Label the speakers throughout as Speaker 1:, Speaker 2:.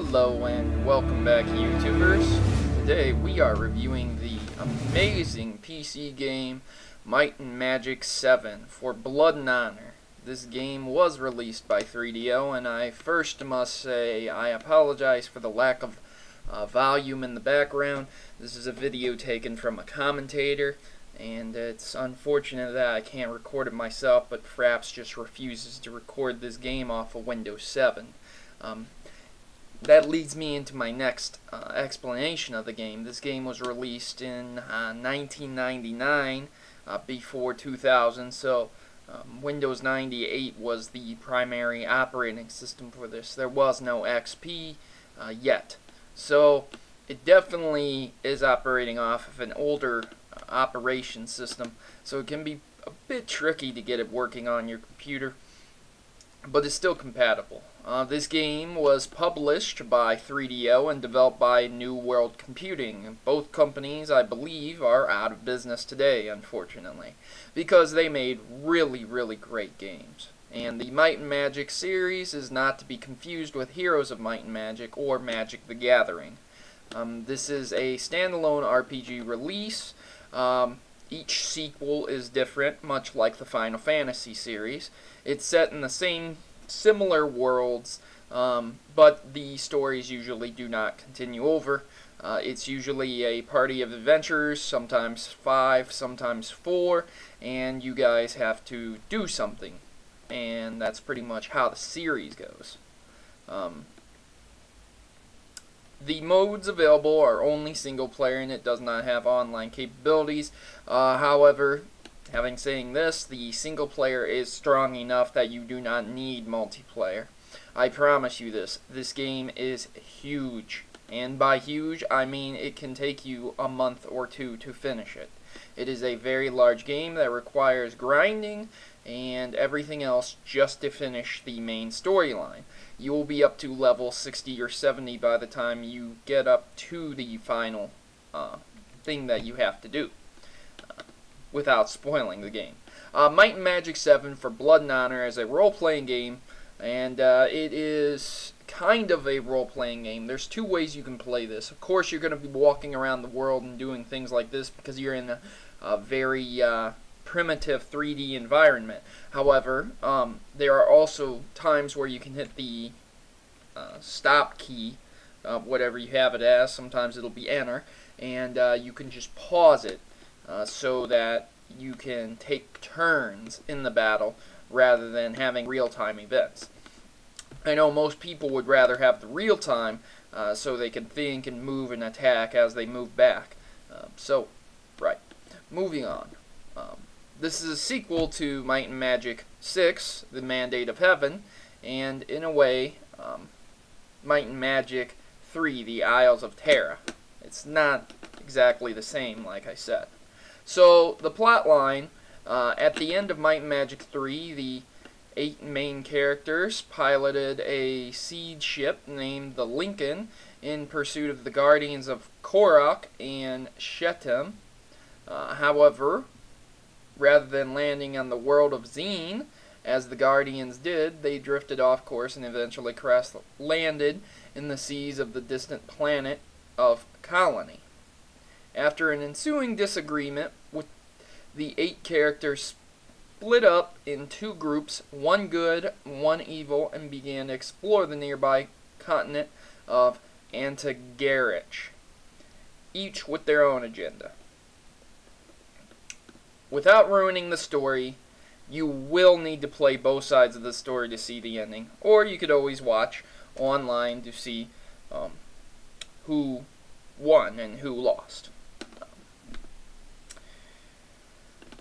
Speaker 1: Hello and welcome back, YouTubers. Today we are reviewing the amazing PC game Might and Magic 7 for Blood and Honor. This game was released by 3DO, and I first must say I apologize for the lack of volume in the background. This is a video taken from a commentator, and it's unfortunate that I can't record it myself, but Fraps just refuses to record this game off of Windows 7. That leads me into my next explanation of the game. This game was released in 1999, before 2000, so Windows 98 was the primary operating system for this. There was no XP yet. So it definitely is operating off of an older operation system, so it can be a bit tricky to get it working on your computer, but it's still compatible. This game was published by 3DO and developed by New World Computing. Both companies, I believe, are out of business today, unfortunately, because they made really, really great games. And the Might and Magic series is not to be confused with Heroes of Might and Magic or Magic the Gathering. This is a standalone RPG release. Each sequel is different, much like the Final Fantasy series. It's set in the same similar worlds, but the stories usually do not continue over. It's usually a party of adventurers, sometimes 5, sometimes 4, and you guys have to do something. And that's pretty much how the series goes. The modes available are only single player, and it does not have online capabilities. However, having saying this, the single player is strong enough that you do not need multiplayer. I promise you this. This game is huge. And by huge, I mean it can take you a month or two to finish it. It is a very large game that requires grinding and everything else just to finish the main storyline. You will be up to level 60 or 70 by the time you get up to the final thing that you have to do, without spoiling the game. Might and Magic 7 for Blood and Honor is a role-playing game, and it is kind of a role-playing game. There's two ways you can play this. Of course, you're going to be walking around the world and doing things like this because you're in a very primitive 3D environment. However, there are also times where you can hit the stop key, whatever you have it as. Sometimes it'll be enter, and you can just pause it so that you can take turns in the battle rather than having real-time events. I know most people would rather have the real-time so they can think and move and attack as they move back. Right. Moving on. This is a sequel to Might and Magic 6, The Mandate of Heaven, and in a way, Might and Magic 3, The Isles of Terra. It's not exactly the same, like I said. So, the plot line, at the end of Might and Magic 3, the 8 main characters piloted a siege ship named the Lincoln in pursuit of the Guardians of Korok and Shetem. However, rather than landing on the world of Zine, as the Guardians did, they drifted off course and eventually landed in the seas of the distant planet of Colony. After an ensuing disagreement, with the 8 characters split up in 2 groups, one good, one evil, and began to explore the nearby continent of Antagarich, each with their own agenda. Without ruining the story, you will need to play both sides of the story to see the ending, or you could always watch online to see who won and who lost.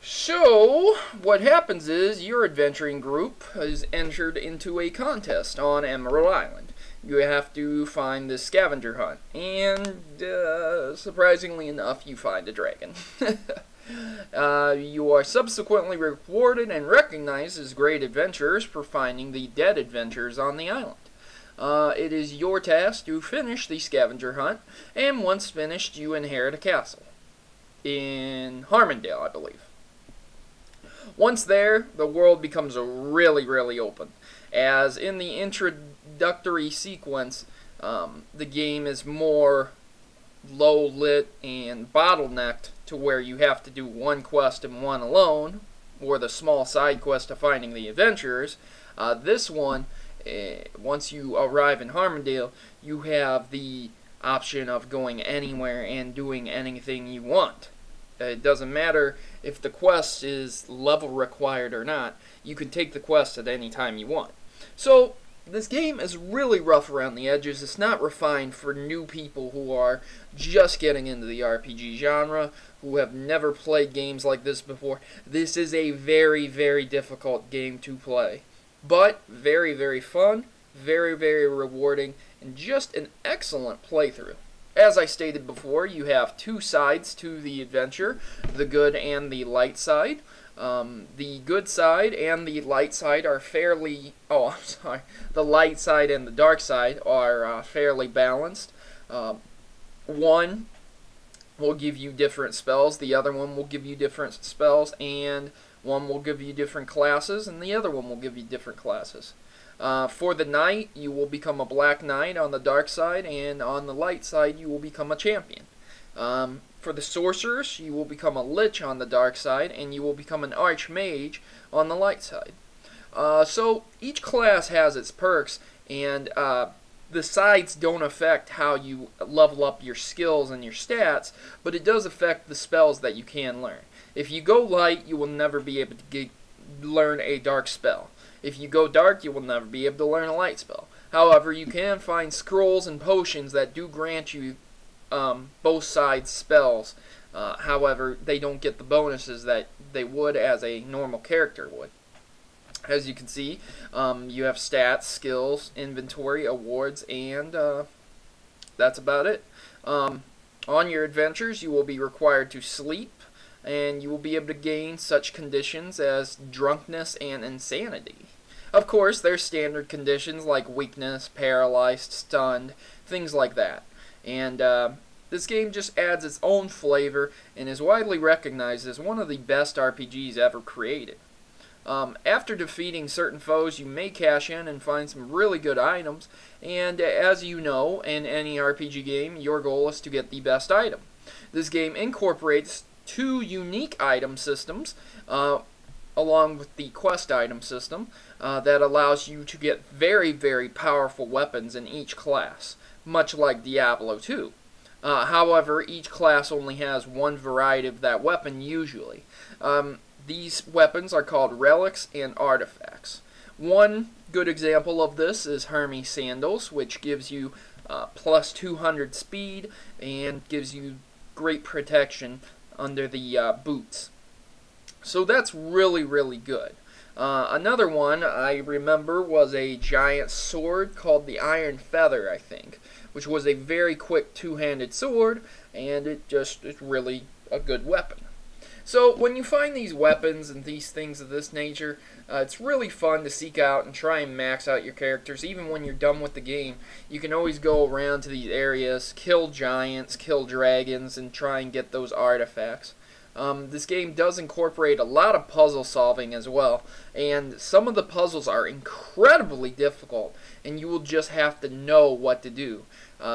Speaker 1: So, what happens is your adventuring group is entered into a contest on Emerald Island. You have to find this scavenger hunt, and surprisingly enough, you find a dragon. You are subsequently rewarded and recognized as great adventurers for finding the dead adventurers on the island. It is your task to finish the scavenger hunt, and once finished, you inherit a castle in Harmondale, I believe. Once there, the world becomes really, really open, as in the introductory sequence, The game is more low lit and bottlenecked to where you have to do one quest and one alone, or the small side quest of finding the adventurers. This one, once you arrive in Harmondale, you have the option of going anywhere and doing anything you want. It doesn't matter if the quest is level required or not. You can take the quest at any time you want. So this game is really rough around the edges. It's not refined for new people who are just getting into the RPG genre, who have never played games like this before. This is a very, very difficult game to play, but very, very fun, very, very rewarding, and just an excellent playthrough. As I stated before, you have two sides to the adventure, the good and the light side. The good side and the light side are fairly... Oh, I'm sorry. The light side and the dark side are fairly balanced. One will give you different spells, the other one will give you different spells, and one will give you different classes, and the other one will give you different classes. For the knight, you will become a black knight on the dark side, and on the light side, you will become a champion. For the sorcerers, you will become a lich on the dark side, and you will become an archmage on the light side. So each class has its perks, and the sides don't affect how you level up your skills and your stats, but it does affect the spells that you can learn. If you go light, you will never be able to learn a dark spell. If you go dark, you will never be able to learn a light spell. However, you can find scrolls and potions that do grant you both sides spells. However, they don't get the bonuses that they would as a normal character would. As you can see, you have stats, skills, inventory, awards, and that's about it. On your adventures, you will be required to sleep, and you will be able to gain such conditions as drunkenness and insanity. Of course, there's standard conditions like weakness, paralyzed, stunned, things like that. And this game just adds its own flavor and is widely recognized as one of the best RPGs ever created. After defeating certain foes, you may cash in and find some really good items, and as you know, in any RPG game, your goal is to get the best item. This game incorporates two unique item systems, along with the quest item system, that allows you to get very, very powerful weapons in each class, much like Diablo 2. However, each class only has one variety of that weapon usually. These weapons are called relics and artifacts. One good example of this is Hermes Sandals, which gives you plus 200 speed and gives you great protection under the boots. So that's really, really good. Another one I remember was a giant sword called the Iron Feather, I think, which was a very quick two-handed sword, and it's really a good weapon. So when you find these weapons and these things of this nature, it's really fun to seek out and try and max out your characters. Even when you're done with the game, you can always go around to these areas, kill giants, kill dragons, and try and get those artifacts. This game does incorporate a lot of puzzle solving as well, and some of the puzzles are incredibly difficult, and you will just have to know what to do,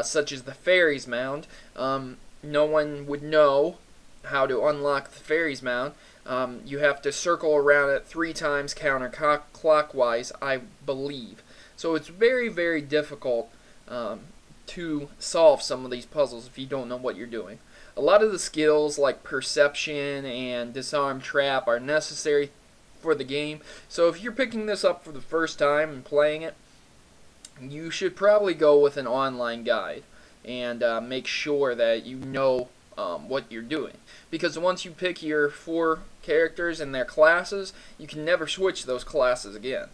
Speaker 1: such as the Fairies Mound. No one would know how to unlock the Fairies Mound. You have to circle around it 3 times counterclockwise, I believe. So it's very, very difficult to solve some of these puzzles if you don't know what you're doing. A lot of the skills like perception and disarm trap are necessary for the game. So if you're picking this up for the first time and playing it, you should probably go with an online guide and make sure that you know what you're doing. Because once you pick your 4 characters and their classes, you can never switch those classes again.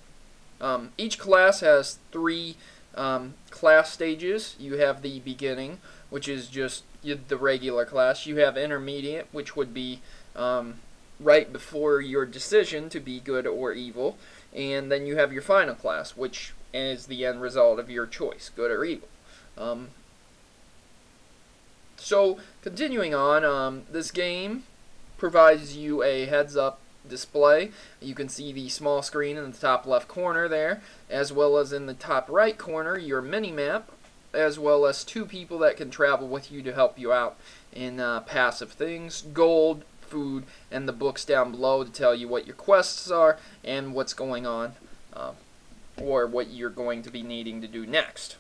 Speaker 1: Each class has 3 class stages. You have the beginning, which is just the regular class. You have intermediate, which would be right before your decision to be good or evil. And then you have your final class, which is the end result of your choice, good or evil. So, continuing on, this game provides you a heads-up display. You can see the small screen in the top left corner there, as well as in the top right corner, your mini-map. as well as 2 people that can travel with you to help you out in passive things, gold, food, and the books down below to tell you what your quests are and what's going on, or what you're going to be needing to do next.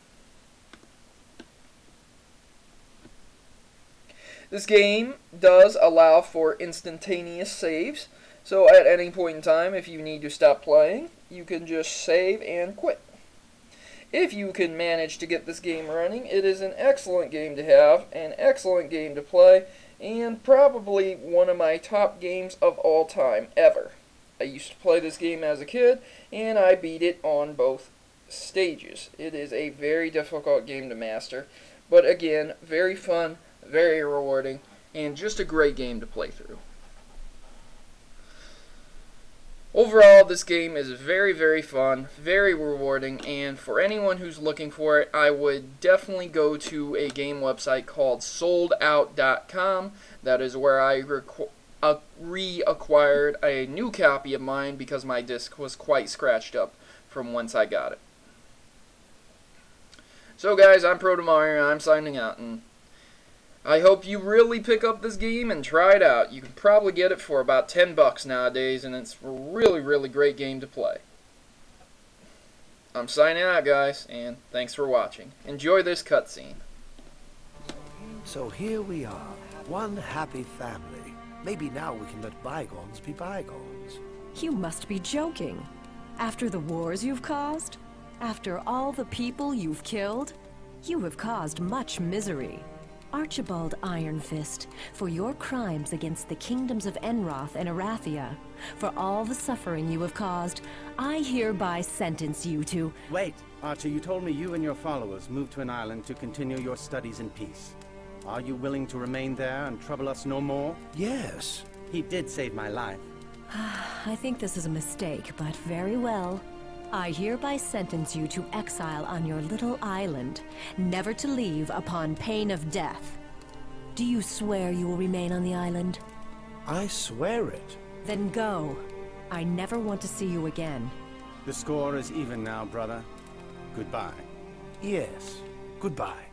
Speaker 1: This game does allow for instantaneous saves, so at any point in time, if you need to stop playing, you can just save and quit. If you can manage to get this game running, it is an excellent game to have, an excellent game to play, and probably one of my top games of all time, ever. I used to play this game as a kid, and I beat it on both stages. It is a very difficult game to master, but again, very fun, very rewarding, and just a great game to play through. Overall, this game is very, very fun, very rewarding, and for anyone who's looking for it, I would definitely go to a game website called soldout.com. That is where I reacquired a new copy of mine because my disc was quite scratched up from once I got it. So guys, I'm Protomario, I'm signing out, and I hope you really pick up this game and try it out. You can probably get it for about $10 nowadays, and it's a really, really great game to play. I'm signing out, guys, and thanks for watching. Enjoy this cutscene.
Speaker 2: So here we are, one happy family. Maybe now we can let bygones be bygones.
Speaker 3: You must be joking. After the wars you've caused? After all the people you've killed? You have caused much misery. Archibald Iron Fist, for your crimes against the kingdoms of Enroth and Erathia, for all the suffering you have caused, I hereby sentence you to...
Speaker 4: Wait, Archer, you told me you and your followers moved to an island to continue your studies in peace. Are you willing to remain there and trouble us no more?
Speaker 2: Yes.
Speaker 4: He did save my life.
Speaker 3: I think this is a mistake, but very well. I hereby sentence you to exile on your little island, never to leave upon pain of death. Do you swear you will remain on the island?
Speaker 2: I swear it.
Speaker 3: Then go. I never want to see you again.
Speaker 4: The score is even now, brother. Goodbye.
Speaker 2: Yes. Goodbye.